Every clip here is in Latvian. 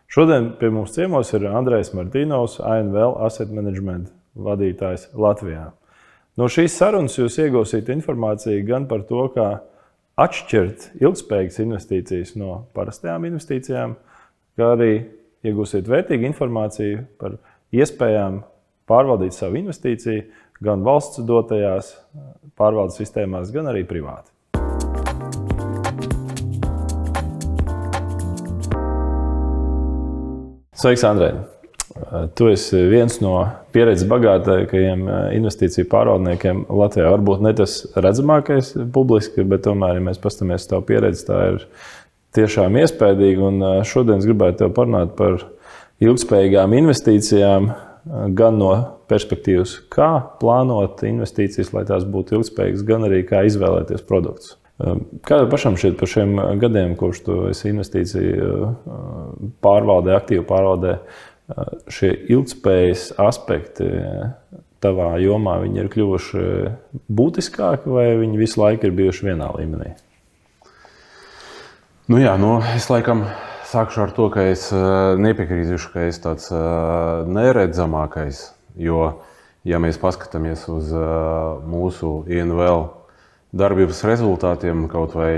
Šodien pie mums ciemos ir Andrejs Martīnovs, ANVL Asset Management vadītājs Latvijā. No šīs sarunas jūs iegūsiet informāciju gan par to, kā atšķirt ilgspējīgas investīcijas no parastajām investīcijām, kā arī iegūsiet vērtīgu informāciju par iespējām pārvaldīt savu investīciju gan valsts dotajās pārvaldes sistēmās, gan arī privāti. Sveiks, Andrej! Tu esi viens no pieredzes bagātākajiem investīciju pārvaldniekiem Latvijā. Varbūt ne tas redzamākais publiski, bet tomēr, ja mēs paskatāmies tavu pieredzi, tā ir tiešām iespējīga. Un šodien es gribētu tev parunāt par ilgspējīgām investīcijām, gan no perspektīvas, kā plānot investīcijas, lai tās būtu ilgspējīgas, gan arī kā izvēlēties produktus. Kā tev pašam šķiet par šiem gadiem, kopš tu esi investīciju pārvaldē, aktīvu pārvaldē, šie ilgspējas aspekti tavā jomā, viņi ir kļuvuši būtiskāki vai viņi visu laiku ir bijuši vienā līmenī? Es laikam sākšu ar to, ka es nepiekrītīšu, ka es tāds neredzamākais, jo, ja mēs paskatāmies uz mūsu INVL darbības rezultātiem, kaut vai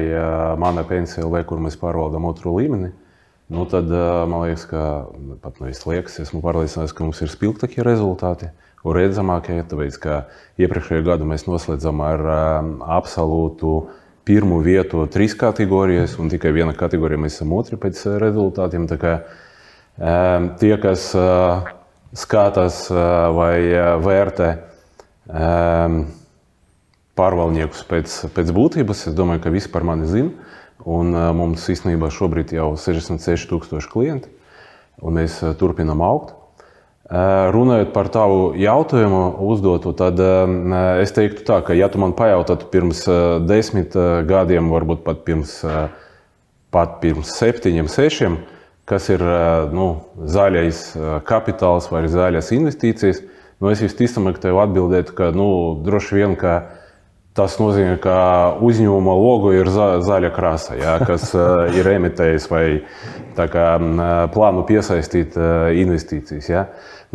mana pensija, kur mēs pārvaldām otru līmeni, tad man liekas, ka pat esmu pārliecināts, ka mums ir spilgtākie rezultāti un redzamākie, tāpēc, ka iepriekšējo gadu mēs noslēdzam ar absolūtu pirmo vietu 3 kategorijas, un tikai viena kategorija mēs esam otri pēc rezultātiem. Tā kā tie, kas skatās vai vērtē pārvaldniekus pēc būtības, es domāju, ka visi par mani zina. Un mums īstenībā šobrīd jau 66,000 klienti, un mēs turpinām augt. Runājot par tavu jautājumu uzdotu, tad es teiktu tā, ka ja tu man pajautātu pirms 10 gadiem, varbūt pat pirms 7, 6, kas ir zaļais kapitāls vai zaļas investīcijas, es visticamāk tev atbildētu, ka droši vien, ka tas nozīmē, ka uzņēmuma logo ir zaļa krāsa, kas ir emitējis vai plānu piesaistīt investīcijas.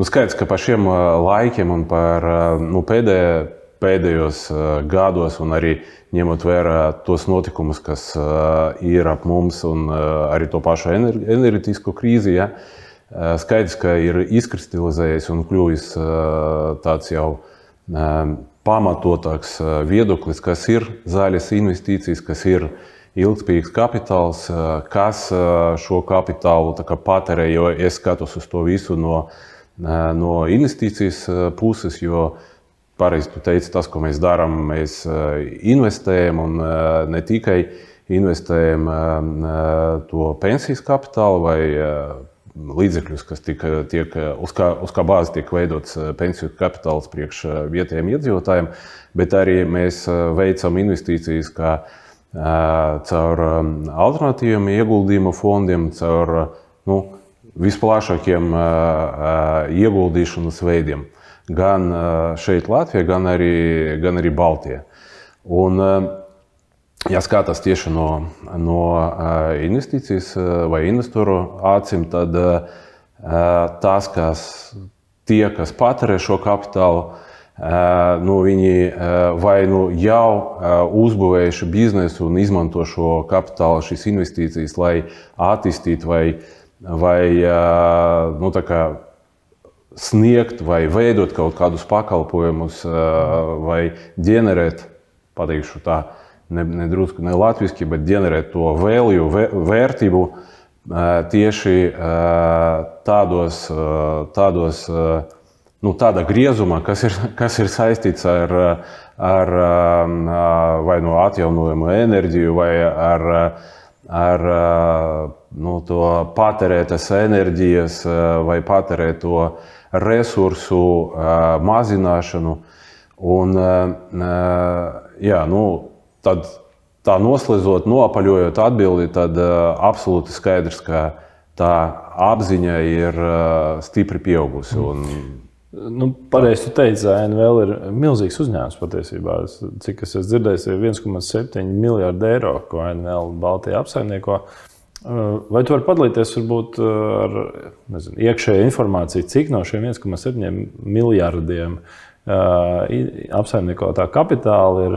Skaidrs, ka par šiem laikiem un par pēdējos gados un arī ņemot vērā tos notikumus, kas ir ap mums un arī to pašu enerģētisko krīzi, skaidrs, ka ir izkristalizējies un kļuvis tāds jau pamatotāks viedoklis, kas ir zaļas investīcijas, kas ir ilgspējīgs kapitāls, kas šo kapitālu patērē, jo es skatos uz to visu no investīcijas puses, jo pareizi tu teici, tas, ko mēs darām, mēs investējam un ne tikai investējam to pensijas kapitālu vai līdzekļus, kas uz kā bāzi tiek veidots pensiju kapitāls priekš vietējiem iedzīvotājiem, bet arī mēs veicam investīcijas kā caur alternatīviem ieguldījumu fondiem, caur visplašākiem ieguldīšanas veidiem. Gan šeit Latvijā, gan arī Baltijā. Un, ja skatās tieši no investīcijas vai investoru acīm, tad tas, kas patērē šo kapitālu, viņi vai jau uzbūvējuši biznesu un izmanto šo kapitālu, šīs investīcijas, lai attīstītu vai sniegt vai veidot kaut kādus pakalpojumus vai ģenerēt, pateikšu tā, ne latviski, bet ģenerēt to vērtību tieši tādā griezumā, kas ir saistīts ar vai no atjaunojumu enerģiju, vai ar to patērētas enerģijas vai patērēto resursu mazināšanu. Un, tad tā noslēdzot, noapaļojot atbildi, tad absolūti skaidrs, ka tā apziņa ir stipri pieaugusi. Pareizi tu teici, ANVL ir milzīgs uzņēmums patiesībā. Cik es esmu dzirdējis, ir 1,7 miljārdi eiro, ko ANVL Baltijā apsaimnieko. Vai tu vari padalīties varbūt ar iekšēju informāciju, cik no šiem 1,7 miljardiem apsaimniekotā kapitāla ir,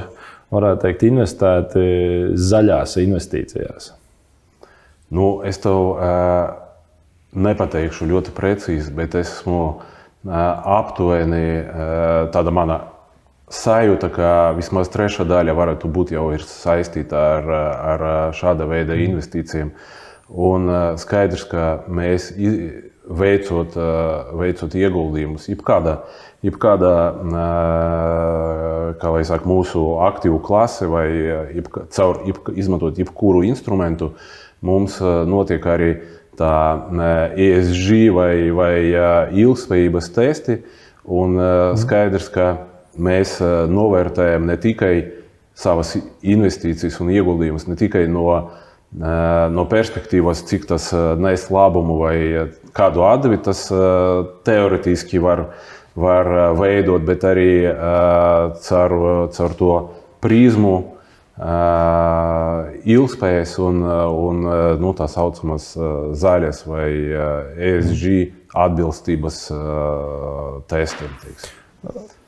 varētu teikt, investēti zaļās investīcijās? Es tev nepateikšu ļoti precīzi, bet es esmu aptuveni tāda mana sajūta, ka vismaz trešā daļa varētu būt jau ir saistīta ar šāda veida investīcijiem. Un skaidrs, ka mēs veicot ieguldījumus, jebkāda kā lai saka, mūsu aktīvu klase vai izmantot jebkuru instrumentu, mums notiek arī tā ESG vai ilgspējības testi. Un skaidrs, ka mēs novērtējam ne tikai savas investīcijas un ieguldījumus, ne tikai no perspektīvas, cik tas nes labumu vai kādu atdevi tas teoretiski var veidot, bet arī caur to prizmu ilgspējas un tā saucamas zaļas vai ESG atbilstības testiem.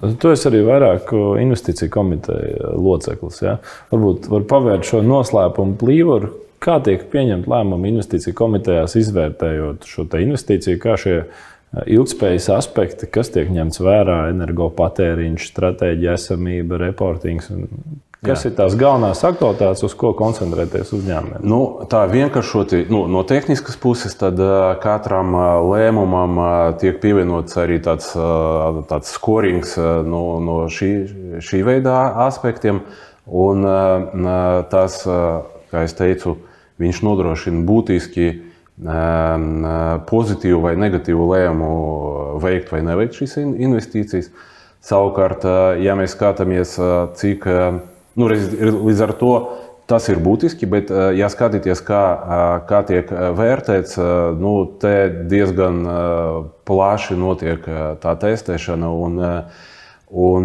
Tu esi arī vairāku investīciju komiteju loceklis. Ja? Varbūt var pavērt šo noslēpumu plīvuru. Kā tiek pieņemt lēmumu investīciju komitejās, izvērtējot šo investīciju, kā šie ilgspējas aspekti, kas tiek ņemts vērā, energopatēriņš, stratēģija, esamība, reportings? Kas ir tās galvenās aktualitātes, uz ko koncentrēties uzņēmumiem? Tā vienkāršoti, no tehniskas puses, tad katram lēmumam tiek pievienots arī tāds skorings no šī veida aspektiem. Un tas, kā es teicu, viņš nodrošina būtiski pozitīvu vai negatīvu lēmumu veikt vai neveikt šīs investīcijas. Savukārt, ja mēs skatāmies, cik līdz ar to tas ir būtiski, bet, ja skatīties, kā tiek vērtēts, te diezgan plaši notiek tā testēšana, un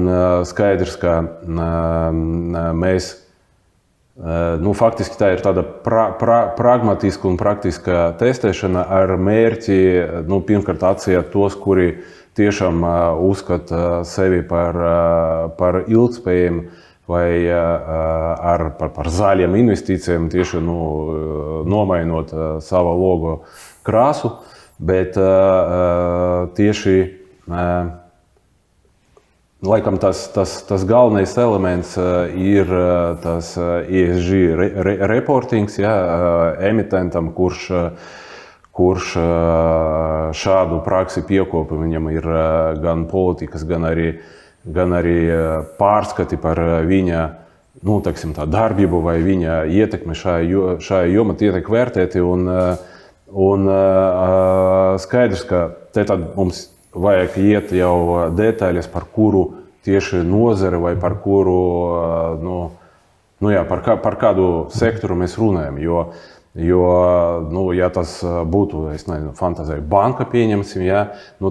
skaidrs, ka mēs, faktiski tā ir tāda pragmatiska un praktiska testēšana ar mērķi, pirmkārt atsiet tos, kuri tiešām uzskata sevi par ilgspējiem, vai par zaļiem investīcijiem, tieši nomainot savu logo krāsu, bet tieši laikam tas galvenais elements ir tas ESG reportings, emitentam, kurš šādu praksi piekopa, viņam ir gan politikas, gan arī pārskati par viņa darbību vai viņa ietekmi šajā jomā tiek vērtēti. Un skaidrs, ka te tad mums vajag iet jau detaļas, par kuru tieši nozare vai par kuru, par kādu sektoru mēs runājam. Jo ja tas būtu, es nezinu, fantazēju banka pieņemsim,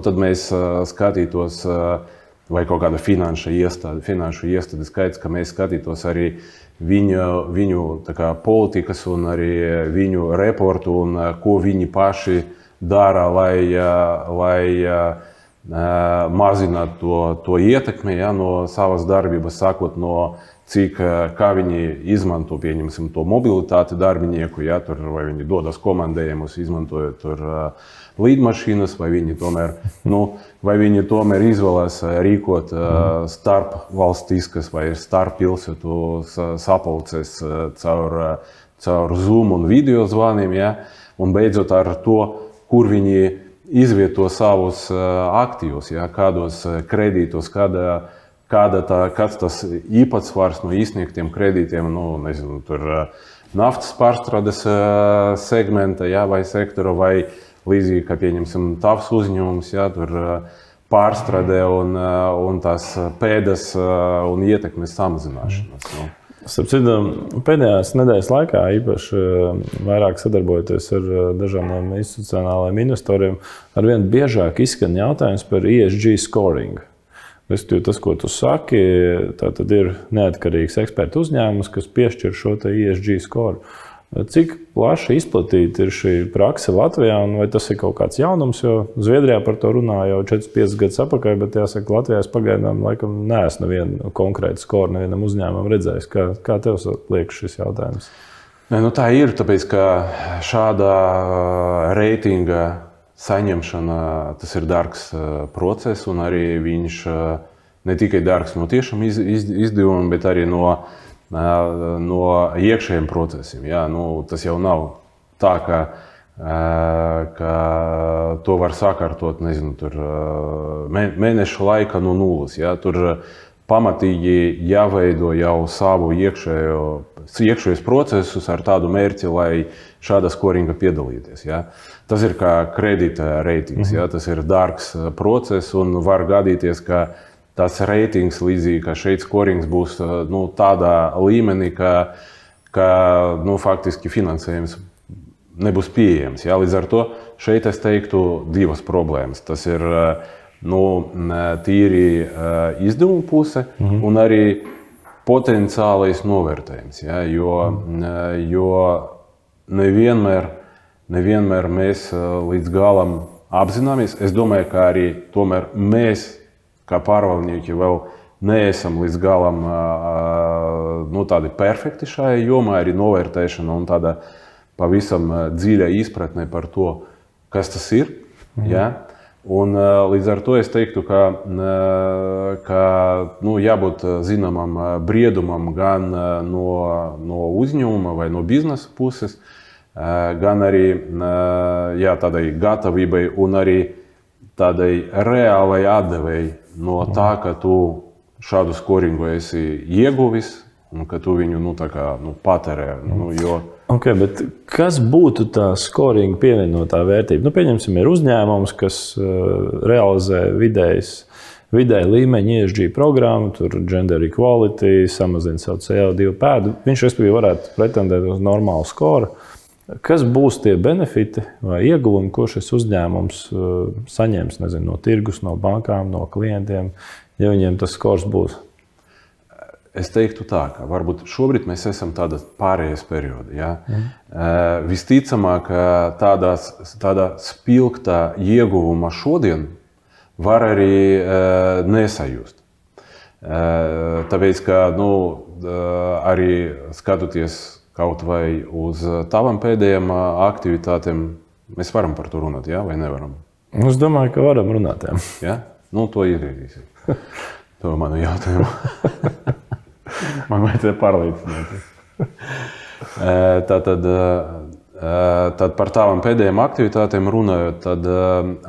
tad mēs skatītos vai kaut kāda finanšu iestāde skaits, ka mēs skatītos arī viņu politikas un arī viņu reportu un ko viņi paši dara, lai mazinātu to ietekmi no savas darbības, sākot no kā viņi izmanto, pieņemsim, to mobilitāti darbinieku, vai viņi dodas komandējumus, izmantojot tur līdmašīnas, vai viņi tomēr izvēlās rīkot starpvalstiskas vai starppilsētu sapulces caur Zoom un video zvaniem, un beidzot ar to, kur viņi izvieto savus aktīvus, kādos kredītos, kāds tas īpatsvars no izsniegtiem kredītiem, naftas pārstrādes segmenta, vai sektora, vai līdzīgi, kā pieņemsim tavs uzņēmums, tur pārstrādē un tās pēdas un ietekmes samazināšanas. Starp citu, pēdējās nedēļas laikā īpaši vairāk sadarbojoties ar dažādiem institucionālajiem investoriem, arvien biežāk izskan jautājums par ESG scoring. Tas, ko tu saki, tā tad ir neatkarīgs ekspertu uzņēmums, kas piešķir šo ESG skoru. Cik plaši izplatīta ir šī prakse Latvijā, un vai tas ir kaut kāds jaunums, jo Zviedrijā par to runā jau 4-5 gadus atpakaļ, bet jāsaka, Latvijā es pagaidām laikam neesmu nevienu konkrētu skoru nevienam uzņēmumam redzējis. Kā tev liekas šis jautājums? Nu, tā ir, tāpēc, ka šāda reitinga saņemšana, tas ir dārgs process, un arī viņš ne tikai dārgs no tiešām izdevumiem, bet arī no iekšējiem procesiem. Ja? Tas jau nav tā, ka to var sakārtot, nezinu, tur mēneša laika no nulles. Ja? Tur pamatīgi jāveido jau savu iekšējos procesus ar tādu mērķi, lai šāda skoringa piedalīties. Ja? Tas ir kā kredīta reitings, ja? Tas ir dārgs process un var gadīties, ka tas reitings līdzīgi, ka šeit skorings būs tādā līmenī, ka faktiski finansējums nebūs pieejams. Ja? Līdz ar to šeit es teiktu divas problēmas. Tas ir tīri izdevumu puse un arī potenciālais novērtējums. Ja? Jo nevienmēr mēs līdz galam apzināmies. Es domāju, ka arī tomēr mēs kā pārvaldnieki vēl neesam līdz galam tādi perfekti šajā jomā, arī novērtēšana un tāda pavisam dziļa izpratne par to, kas tas ir. Ja? Un līdz ar to es teiktu, ka jābūt zināmam briedumam gan no uzņēmuma vai no biznesa puses, gan arī tādai gatavībai un arī tādai reālai atdevēji no tā, ka tu šādu skoringu esi ieguvis un ka tu viņu patērē. Okay, bet kas būtu tā skoringa pievienotā vērtība? Pieņemsim, ir uzņēmums, kas realizē vidēji līmeņa ESG programmu, tur gender equality, samazina savu CO2 pēdu. Viņš, respektīvi, varētu pretendēt uz normālu skoru. Kas būs tie benefiti vai ieguvumi, ko šis uzņēmums saņems, nezinu, no tirgus, no bankām, no klientiem, ja viņiem tas skors būs? Es teiktu tā, ka varbūt šobrīd mēs esam tādā pārējais periodā. Ja? Visticamāk, tāda spilgta ieguvuma šodien var arī nesajust. Tāpēc, ka arī skatoties kaut vai uz tavam pēdējām aktivitātēm, mēs varam par to runāt, ja? Vai nevaram? Es domāju, ka varam runāt. Ja? To izdarīsim. To manu jautājumu. Man vajadzēja pārliecināt. Tad par tavam pēdējām aktivitātēm runājot, tad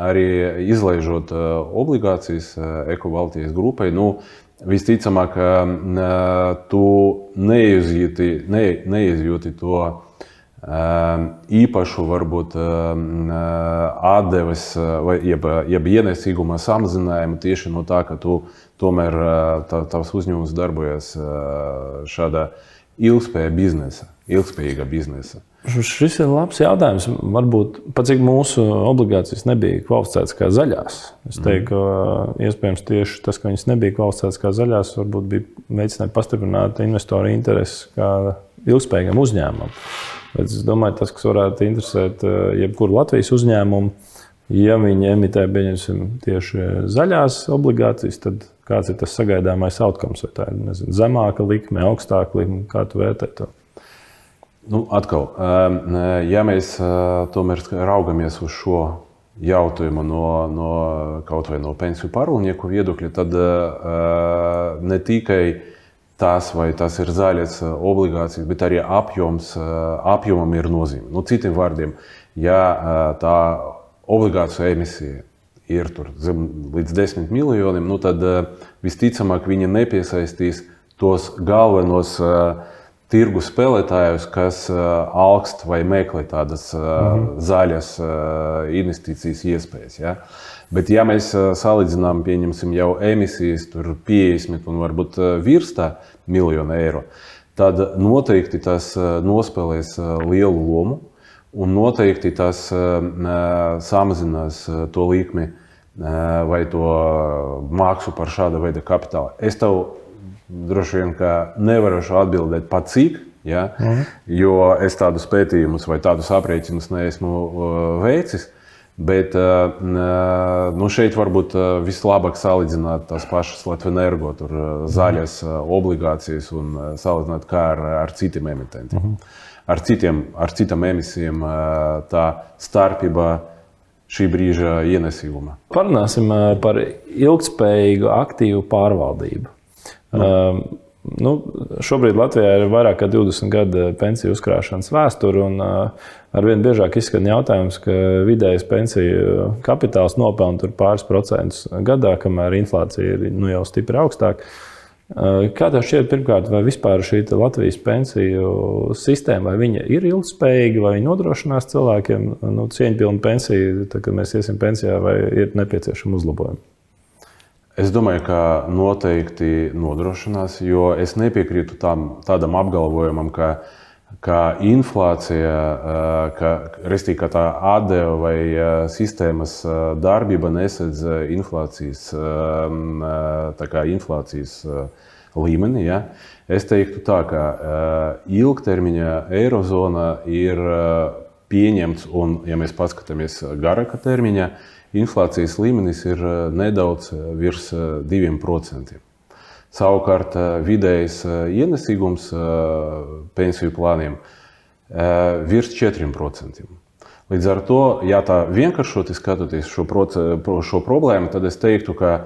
arī izlaižot obligācijas Eko Baltijas grupai, visticamāk, tu neizjūti to īpašu, varbūt, atdeves vai jeb ienesīguma samazinājumu tieši no tā, ka tu tomēr tavs uzņēmums darbojas šādā ilgspējīga biznesa. Šis ir labs jautājums. Varbūt pat cik mūsu obligācijas nebija kvalificētas kā zaļās. Es teiktu, ka iespējams tieši tas, ka viņas nebija kvalificētas kā zaļās, varbūt bija veicināt pastiprināt investoru interesi kā ilgspējīgam uzņēmumam. Bet es domāju, tas, kas varētu interesēt jebkuru Latvijas uzņēmumu, ja viņi emitē, pieņemsim, tieši zaļās obligācijas, tad kāds ir tas sagaidāmais outcomes? Vai tā ir, zemāka likme, augstāka likme? Kā tu vērtē to? Atkal, ja mēs tomēr raugamies uz šo jautājumu kaut vai no pensiju pārvaldnieku viedokļa, tad ne tikai tas, vai tas ir zaļas obligācijas, bet arī apjomam ir nozīme. Citiem vārdiem, ja tā obligāciju emisija ir līdz 10 miljoniem, tad visticamāk viņi nepiesaistīs tos galvenos tirgu spēlētājus, kas augst vai meklē tādas zaļas investīcijas iespējas. Ja? Bet ja mēs salīdzinām, pieņemsim jau emisijas 50 un varbūt virs tā miljona eiro, tad noteikti tas nospēlēs lielu lomu un noteikti tas samazinās to likmi vai to maksu par šāda veida kapitālu. Es tev droši vien, ka nevaru atbildēt pat cik, Ja? Jo es tādus pētījumus vai tādus aprēķinus neesmu veicis. Bet šeit varbūt vislabāk salīdzināt tās pašas Latvenergo, tur zaļas obligācijas un salīdzināt kā ar citiem emitentiem. Ar citām emisijām tā starpība šī brīža ienesīguma. Parunāsim par ilgtspējīgu aktīvu pārvaldību. Šobrīd Latvijā ir vairāk kā 20 gadu pensiju uzkrāšanas vēsture, un arvien biežāk izskan jautājums, ka vidējais pensiju kapitāls nopelna tur pāris procentus gadā, kamēr inflācija ir jau stipri augstāka. Kā tev šķiet, pirmkārt, vai vispār šī Latvijas pensiju sistēma, vai viņa ir ilgtspējīga, vai viņa nodrošinās cilvēkiem cieņpilnu pensiju, tad, kad mēs iesim pensijā, vai ir nepieciešami uzlabojumi? Es domāju, ka noteikti nodrošinās, jo es nepiekrītu tādam apgalvojumam, ka inflācija, ka tā atdeve vai sistēmas darbība nesedz inflācijas līmeni. Ja? Es teiktu tā, ka ilgtermiņa eirozona ir pieņemts, un, ja mēs paskatāmies garāka termiņā, inflācijas līmenis ir nedaudz virs 2%. Savukārt vidējais ienesīgums pensiju plāniem virs 4%. Līdz ar to, ja tā vienkāršoti skatoties šo problēmu, tad es teiktu, ka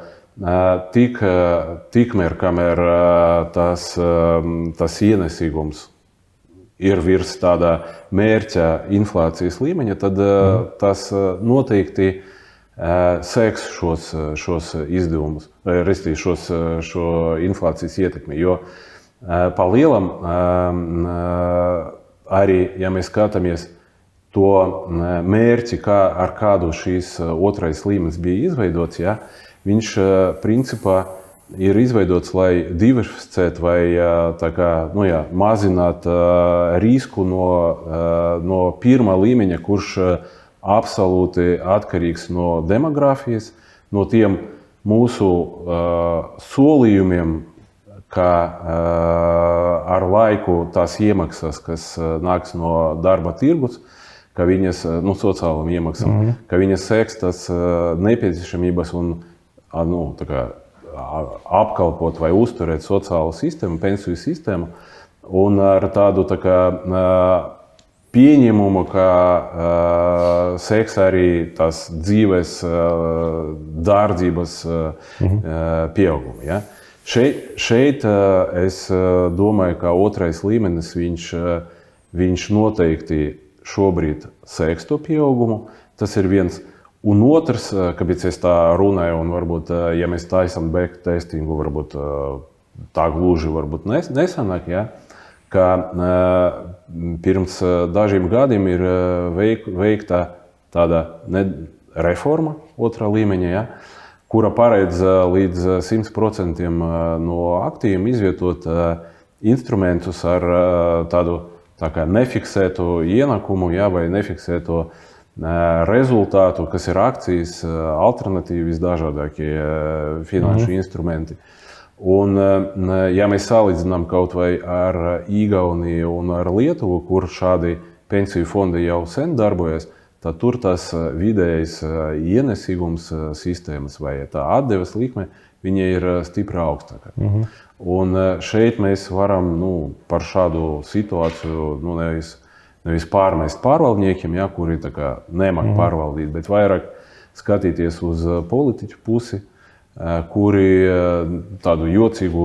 tikmēr, kamēr tas ienesīgums ir virs tāda mērķa inflācijas līmeņa, tad tas noteikti seks šos izdevumus, šo inflācijas ietekmi. Jo pa lielam arī, ja mēs skatāmies to mērķi, ar kādu šīs otrais līmenis bija izveidots, ja, viņš principā ir izveidots, lai diversificētu vai mazināt risku no pirmā līmeņa, kurš absolūti atkarīgs no demogrāfijas, no tiem mūsu solījumiem, ka ar laiku tās iemaksas, kas nāks no darba tirgus, ka viņas, sociālām iemaksām, ka viņas seks tas nepieciešamības un apkalpot vai uzturēt sociālo sistēmu, pensiju sistēmu, un ar tādu pieņemumu, ka seks arī tās dzīves dārdzības pieauguma. Ja? Šeit es domāju, ka otrais līmenis viņš noteikti šobrīd seks to pieaugumu. Tas ir viens. Un otrs, kāpēc es tā runāju, un varbūt, ja mēs taisam backtestingu, varbūt tā gluži varbūt nesanāk, ja? Ka pirms dažiem gadiem ir veikta tāda reforma otrā līmeņa, ja, kura paredz līdz 100% no aktīviem izvietot instrumentus ar tādu nefiksētu ienakumu, ja, vai nefiksētu rezultātu, kas ir akcijas, alternatīvi visdažādākie finanšu instrumenti. Un, ja mēs salīdzinām kaut vai ar Igauniju un ar Lietuvu, kur šādi pensiju fondi jau sen darbojas, tad tur tas vidējais ienesīgums sistēmas vai tā atdeves likme, viņa ir stipri augstāka. Un šeit mēs varam par šādu situāciju nevis pārmest pārvaldniekiem, ja, kuri nemāk pārvaldīt, bet vairāk skatīties uz politiķu pusi, kuri tādu jocīgu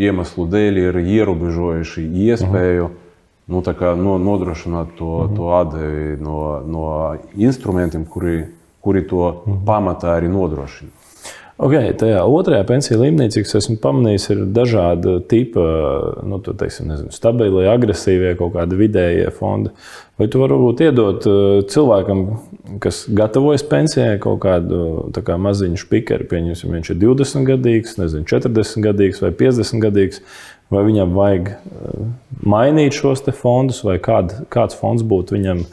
iemeslu dēļ ir ierobežojuši iespēju nodrošināt to atdevi no instrumentiem, kuri to pamatā arī nodrošina. Okay, tajā otrajā pensiju līmenī, cik es esmu pamanījis, ir dažāda tipa, stabili, agresīvie, kaut kādi vidējie fondi. Vai tu varbūt iedot cilvēkam, kas gatavojas pensijai, kaut kādu maziņu špikeri, pieņemsim, viņš ir 20 gadīgs, 40 gadīgs vai 50 gadīgs, vai viņam vajag mainīt šos te fondus, vai kāds fonds būtu viņam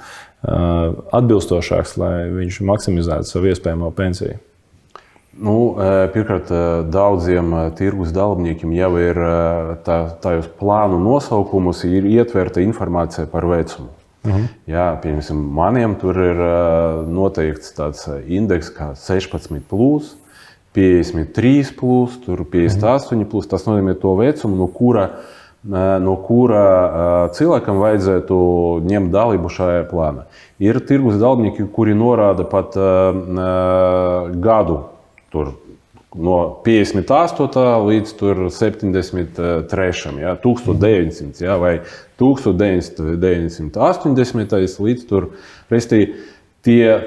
atbilstošāks, lai viņš maksimizētu savu iespējamo pensiju? Pirmkārt, daudziem tirgus dalībniekiem jau ir tajos plānu nosaukumus, ir ietverta informācija par vecumu. Jā, piemēram, maniem tur ir noteikts tāds indeks kā 16+, 53+, tur 58+. Tas nozīmē to vecumu, no kura cilvēkam vajadzētu ņemt dalību šajā plānā. Ir tirgus dalībnieki, kuri norāda pat gadu. Tur no 58. līdz 73. Ja, 1900 ja, vai 1980. līdz tur.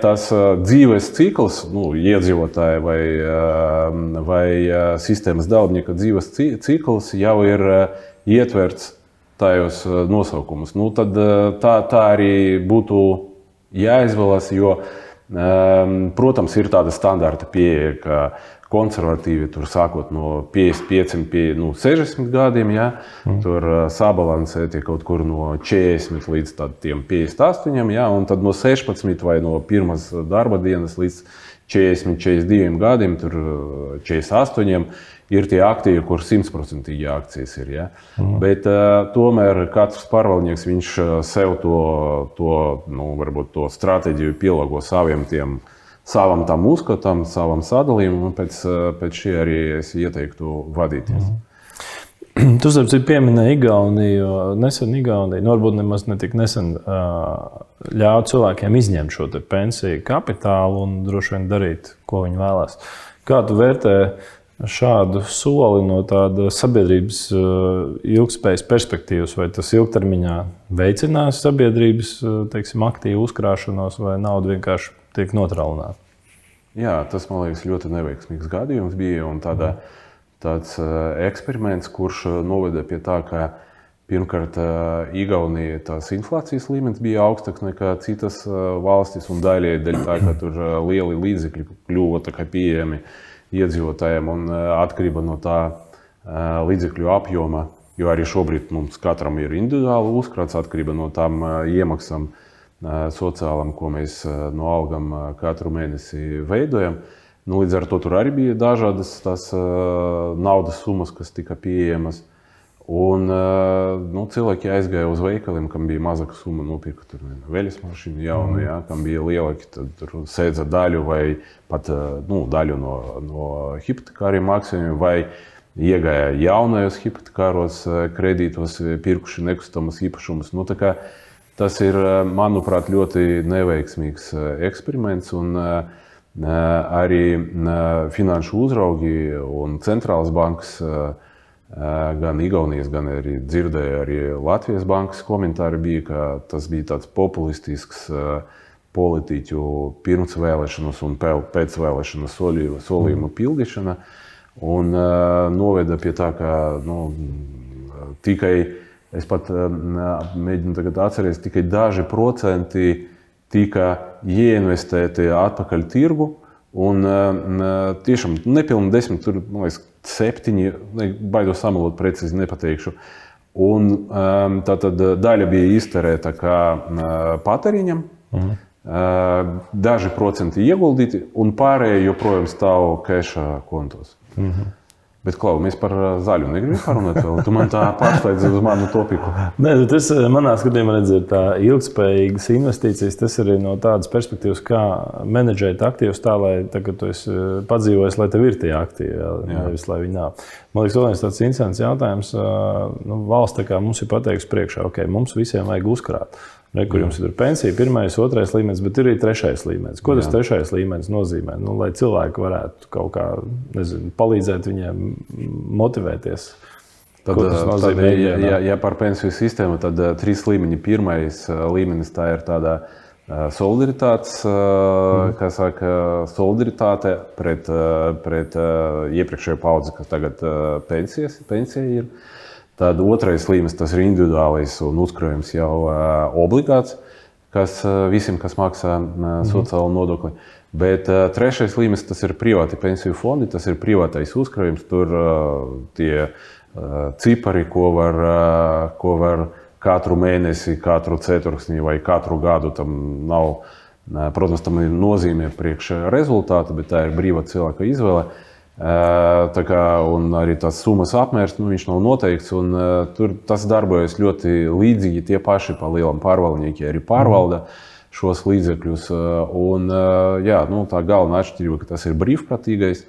Tas dzīves cikls, iedzīvotāja vai sistēmas dalībnieka dzīves cikls jau ir ietverts tajos nosaukumus. Tad tā arī būtu jāizvēlas, jo protams, ir tāda standarta pieeja, ka konservatīvi tur sākot no 55 pie 60 gadiem, ja, tur sabalansēti kaut kur no 40 līdz tiem 58, ja, un tad no 16 vai no pirmas darba dienas līdz 40, 42 gadiem, tur 48 ir tie aktīvi, kur 100% akcijas ir. Ja. Bet tomēr katrs pārvaldnieks, viņš sev varbūt to stratēģiju pielāgo savam tam uzskatam, savam sadalījumam, un pēc šī arī es ieteiktu vadīties. Tu pieminēji Igauniju, nesen Igauniju, varbūt nemaz ne tik nesen ļauj cilvēkiem izņemt šo pensiju kapitālu un droši vien darīt, ko viņi vēlās. Kā tu vērtē šādu soli no tāda sabiedrības ilgspējas perspektīvas, vai tas ilgtermiņā veicinās sabiedrības, aktīvu uzkrāšanos, vai nauda vienkārši tiek notrālināta? Jā, tas, man liekas, ļoti neveiksmīgs gadījums bija, un tāds eksperiments, kurš noveda pie tā, ka pirmkārt Igaunija tās inflācijas līmenis bija augstāks nekā citas valstis, un daļai dēļ tā, ka tur lieli līdzekļi kļuva pieejami iedzīvotājiem un atkarība no tā līdzekļu apjoma, jo arī šobrīd mums katram ir individuāli uzkrāts atkarība no tām iemaksām sociālam, ko mēs no algām katru mēnesi veidojam. Līdz ar to tur arī bija dažādas tās naudas summas, kas tika pieejamas. Un cilvēki aizgāja uz veikaliem, kam bija mazāka summa, nopirka tur veļas mašīnu jaunu, ja, kam bija lielāki, tad tur sēdza daļu vai pat daļu no hipotekāriem maksājumiem, vai iegāja jaunajos hipotekāros kredītos, pirkuši nekustamas īpašumus. Tas ir, manuprāt, ļoti neveiksmīgs eksperiments, un arī finanšu uzraugi un centrālas bankas, gan Igaunijas, gan arī dzirdēju arī Latvijas bankas komentāri bija, ka tas bija tāds populistisks politiķu pirmsvēlēšanas un pēcvēlēšanas solījumu pildīšana, un noveda pie tā, ka tikai, es pat mēģinu tagad atcerēties, tikai daži procenti tika ieinvestēti atpakaļ tirgu, un tiešām nepilni 10, tur, man liekas, 7, baidos samalot, precīzi nepateikšu. Un tātad daļa bija izterēta kā patēriņam, daži procenti ieguldīti, un pārējie joprojām stāv keša kontos. Bet, Klau, mēs par zaļu negribam parunāt vēl. Tu man tā pārsteidzi uz manu topiku. Nē, tas manā skatījumā redz ir tā ilgspējīgas investīcijas. Tas arī no tādas perspektīvas, kā menedžēt aktīvus tā, lai kad tu esi padzīvojis, lai tev ir tie aktīvi, nevis lai viņi nav. Man liekas, vēl viens tāds interesants jautājums. Valsts tā kā mums ir pateikusi priekšā, ok, mums visiem vajag uzkrāt. Kur jums ir pensija, 1., 2. līmenis, bet ir arī 3. līmenis. Ko tas 3. līmenis nozīmē? Lai cilvēki varētu kaut kā, palīdzēt viņiem motivēties. Tad, ja par pensiju sistēmu, tad 3 līmeņi. 1. līmenis tā ir tāda solidaritātes, kā saka, solidaritāte pret iepriekšējo paudzi, kas tagad pensija ir. Tad 2. līmenis, tas ir individuālais un uzkrājums jau obligāts, kas visiem, kas maksā sociālo nodokli. Bet 3. līmenis, tas ir privāti pensiju fondi, tas ir privātais uzkrājums. Tur tie cipari, ko var katru mēnesi, katru ceturksni vai katru gadu, tam Protams, tam ir nozīmē priekš rezultātu, bet tā ir brīva cilvēka izvēle. Tā kā, un arī tās summas apmērs, viņš nav noteikts, un tur tas darbojas ļoti līdzīgi. Tie paši pa lielam pārvaldnieki arī pārvalda šos līdzekļus. Un, jā, tā galvenā atšķirība, ka tas ir brīvprātīgais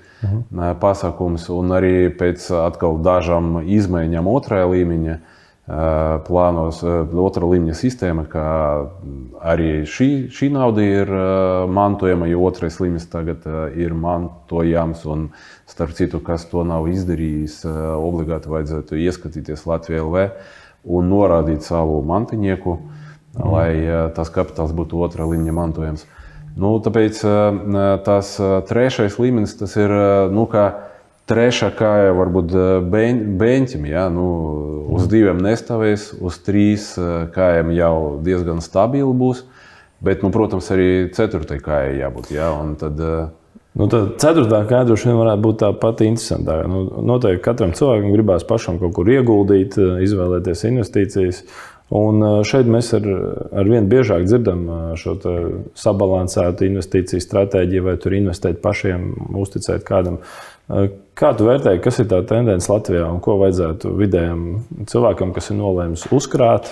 pasākums, un arī pēc atkal dažām izmaiņām otrajā līmeņa plānos, otrā līmeņa sistēma, ka arī šī nauda ir mantojama, jo otrais līmenis tagad ir mantojams, un starp citu, kas to nav izdarījis, obligāti vajadzētu ieskatīties Latvijā LV un norādīt savu mantinieku, lai tas kapitāls būtu otrā līmeņa mantojams. Tāpēc tas trešais līmenis, tas ir, kā trešā kāja varbūt beņķim, ja? Uz 2 nestāvēs, uz 3 kājām jau diezgan stabili būs, bet, protams, arī 4. kājai jābūt. Ja? Un tad 4. kāja droši vien varētu būt tā pati interesantākā. Noteikti katram cilvēkam gribās pašam kaut kur ieguldīt, izvēlēties investīcijas. Un šeit mēs ar vien biežāk dzirdam šo sabalansētu investīciju stratēģiju, vai tur investēt pašiem, uzticēt kādam. Kā tu vērtēji, kas ir tā tendence Latvijā un ko vajadzētu vidējam cilvēkam, kas ir nolēmis uzkrāt,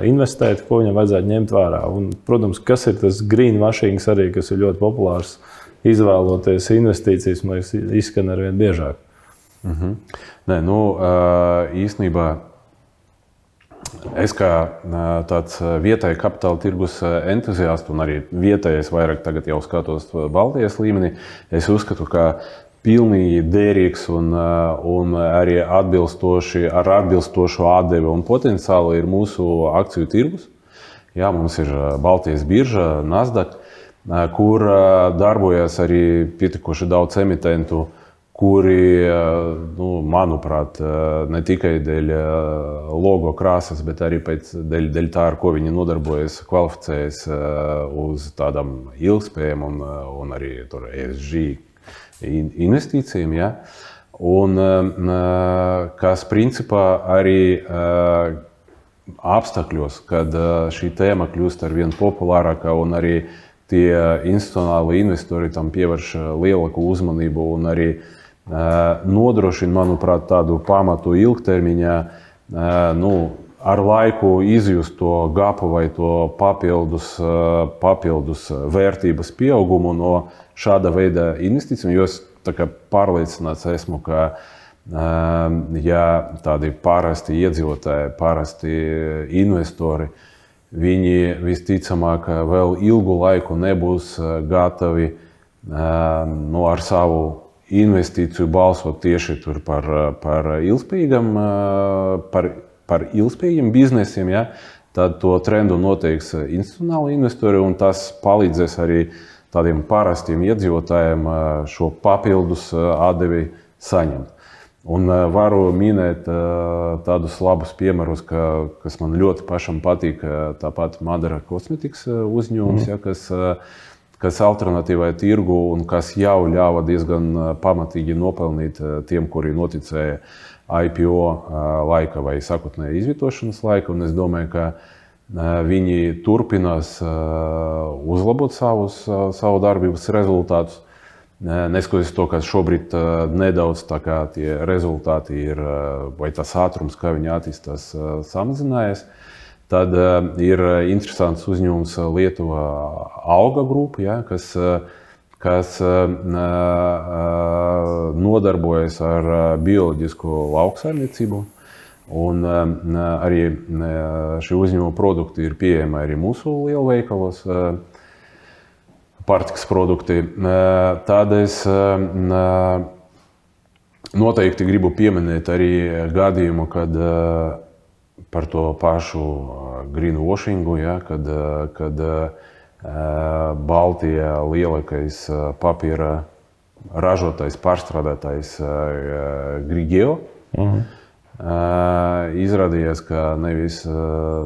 investēt, ko viņam vajadzētu ņemt vērā? Un, protams, kas ir tas greenwashing arī, kas ir ļoti populārs izvēloties investīcijas, man liekas, izskan ar vien biežāk. Nē, īstenībā es kā tāds vietēji kapitāla tirgus entuziasts un arī vietējais vairāk tagad jau skatos Baltijas līmenī, es uzskatu, ka pilnīgi derīgs un arī ar atbilstošu atdevi un potenciālu ir mūsu akciju tirgus. Jā, mums ir Baltijas birža, Nasdaq, kur darbojas arī pietiekoši daudz emitentu, kuri, manuprāt, ne tikai dēļ logo krāsas, bet arī dēļ tā, ar ko viņi nodarbojas, kvalificējas uz tādām ilgspējām un arī tur ESG investīcijām, ja? Un kas principā arī apstākļos, kad šī tēma kļūst ar vien populārākā un arī tie institucionāli investori tam pievērš lielāku uzmanību un arī nodrošina, manuprāt, tādu pamatu ilgtermiņā, ar laiku izjust to gapu vai to papildus vērtības pieaugumu no šāda veida investīcijām, jo es pārliecināts esmu, ka ja tādi parasti iedzīvotāji, parasti investori, viņi visticamāk vēl ilgu laiku nebūs gatavi ar savu investīciju balsot tieši tur par ilgspējīgiem biznesiem, ja? Tad to trendu noteiks institucionāli investori, un tas palīdzēs arī tādiem parastiem iedzīvotājiem šo papildus atdevi saņemt. Un varu minēt tādus labus piemērus, kas man ļoti pašam patīk, tāpat Madara Cosmetics uzņēmums, ja, kas alternatīvai tirgu un kas jau ļāva diezgan pamatīgi nopelnīt tiem, kuri noticēja IPO laika vai sakotnēja izvietošanas laika. Un es domāju, ka viņi turpinās uzlabot savu darbības rezultātus. Neskatoties to, ka šobrīd nedaudz tie rezultāti ir, vai tas ātrums, kā viņi attīstās, samazinājies, tad ir interesants uzņēmums Lietuvā Auga grupa, ja, kas nodarbojas ar bioloģisko lauksaimniecību. Un arī šī uzņēmuma produkti ir pieejami arī mūsu lielveikalos. Pārtikas produkti. Tad es noteikti gribu pieminēt arī gadījumu, kad par to pašu greenwashingu, ja, kad Baltijā lielākais papīra ražotājs, pārstrādātājs Grigeo izrādījās, ka nevis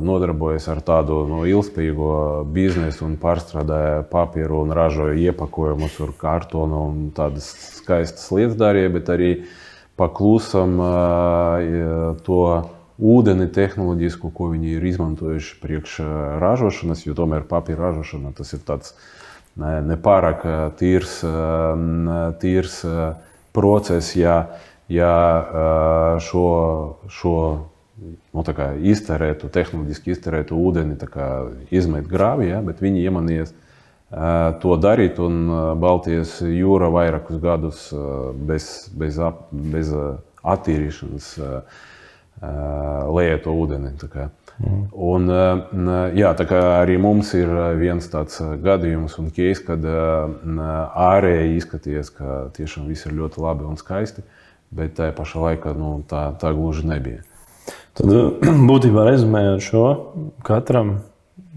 nodarbojas ar tādu ilgspējīgo biznesu un pārstrādāja papīru un ražoja iepakojumus ar kartonu un tādas skaistas lietas darīja, bet arī paklusam to ūdeni tehnoloģisku, ko viņi ir izmantojuši priekš ražošanas, jo tomēr papīra ražošana tas ir tāds nepārāk tīrs process, ja šo tehnoloģiski izterētu ūdeni izmet grāvī, ja, bet viņi iemanījies to darīt, un Baltijas jūra vairākus gadus bez attīrīšanas lieja to ūdeni. Un, jā, arī mums ir viens tāds gadījums un case, kad ārēji izskaties, ka tiešām viss ir ļoti labi un skaisti, bet tajā pašā laikā tā gluži nebija. Tad būtībā rezumējot šo, katram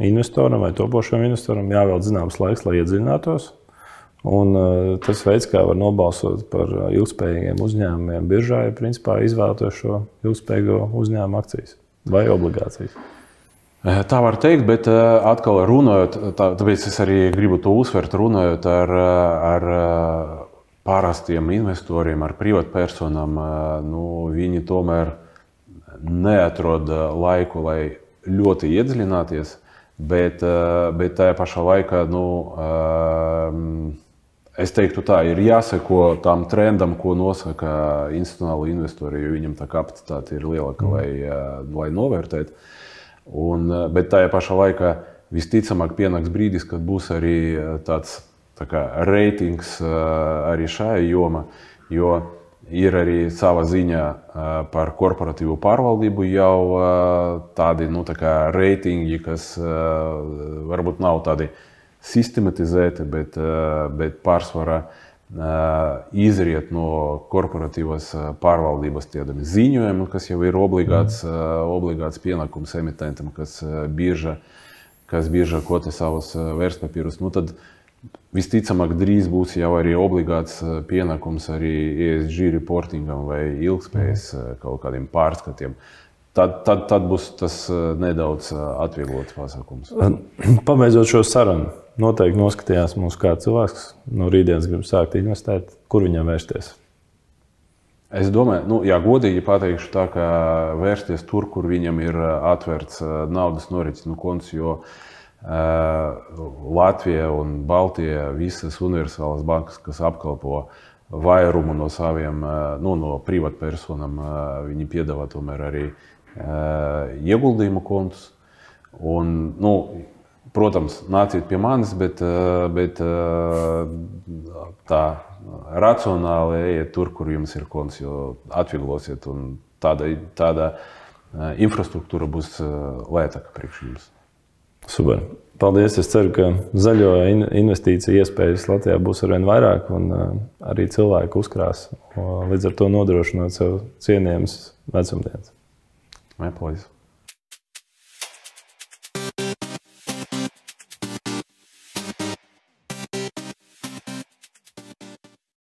investoram vai topošam investoram jāvēl zināms laiks, lai iedziļinātos. Un tas veids, kā var nobalsot par ilgspējīgiem uzņēmumiem biržā, ir principā izvēlēties šo ilgspējīgo uzņēmumu akcijas vai obligācijas. Tā var teikt, bet atkal runājot, tāpēc es arī gribu to uzsvert, runājot ar parastiem investoriem, ar privātpersonām, viņi tomēr neatrod laiku, lai ļoti iedziļināties, bet tajā pašā laikā, es teiktu tā, ir jāseko tam trendam, ko nosaka institucionāli investori, jo viņam tā kapacitāte ir lielāka, lai novērtēt. Bet tajā pašā laikā visticamāk pienāks brīdis, kad būs arī tāds reitings arī šajā jomā, jo ir arī sava ziņā par korporatīvu pārvaldību jau tādi reitingi, kas varbūt nav tādi sistematizēti, bet pārsvarā izriet no korporatīvas pārvaldības tādiem ziņojumiem, kas jau ir obligāts pienākums emitentam, kas bieža kotē savus vērtspapīrus. Tad visticamāk drīz būs jau arī obligāts pienākums arī ESG reportingam vai ilgspējas kaut kādiem pārskatiem. Tad būs tas nedaudz atvieglots pasākums. Pabeidzot šo sarunu, noteikti noskatījās mums kāds cilvēks no rītdienas grib sākt investēt, kur viņam vērsties? Es domāju, ja godīgi pateikšu tā, ka vērsties tur, kur viņam ir atvērts naudas noriķis konts, jo Latvija un Baltija visas universālās bankas, kas apkalpo vairumu no saviem, no privātpersonām, viņi piedāvā tomēr arī ieguldījumu kontus. Un, protams, nāciet pie manis, bet tā racionāli ejiet tur, kur jums ir konts, jo atvieglosiet, un tāda infrastruktūra būs lētāka priekš jums. Super. Paldies. Es ceru, ka zaļo investīciju iespējas Latvijā būs arvien vairāk un arī cilvēku uzkrās, līdz ar to nodrošinot sev cienījamas vecumdienas. Paldies.